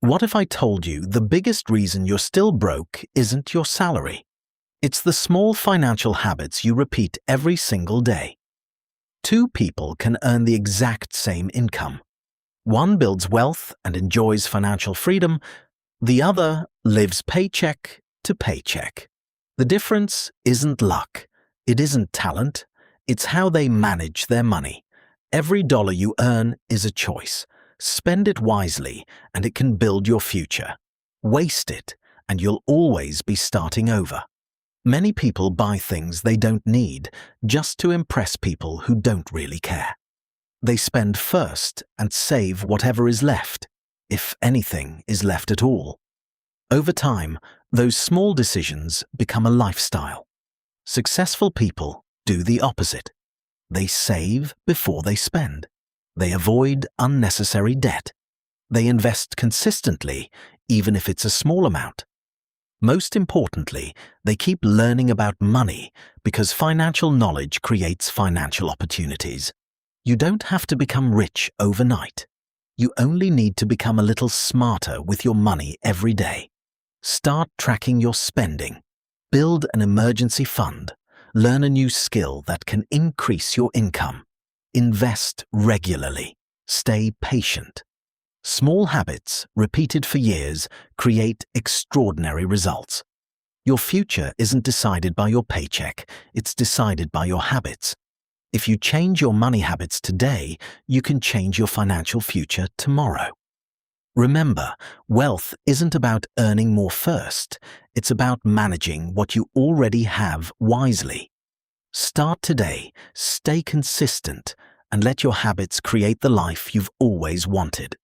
What if I told you the biggest reason you're still broke isn't your salary? It's the small financial habits you repeat every single day. Two people can earn the exact same income. One builds wealth and enjoys financial freedom. The other lives paycheck to paycheck. The difference isn't luck. It isn't talent. It's how they manage their money. Every dollar you earn is a choice. Spend it wisely, and it can build your future. Waste it, and you'll always be starting over. Many people buy things they don't need just to impress people who don't really care. They spend first and save whatever is left, if anything is left at all. Over time, those small decisions become a lifestyle. Successful people do the opposite. They save before they spend. They avoid unnecessary debt. They invest consistently, even if it's a small amount. Most importantly, they keep learning about money because financial knowledge creates financial opportunities. You don't have to become rich overnight. You only need to become a little smarter with your money every day. Start tracking your spending. Build an emergency fund. Learn a new skill that can increase your income. Invest regularly. Stay patient. Small habits, repeated for years, create extraordinary results. Your future isn't decided by your paycheck, it's decided by your habits. If you change your money habits today, you can change your financial future tomorrow. Remember, wealth isn't about earning more first, it's about managing what you already have wisely. Start today, stay consistent, and let your habits create the life you've always wanted.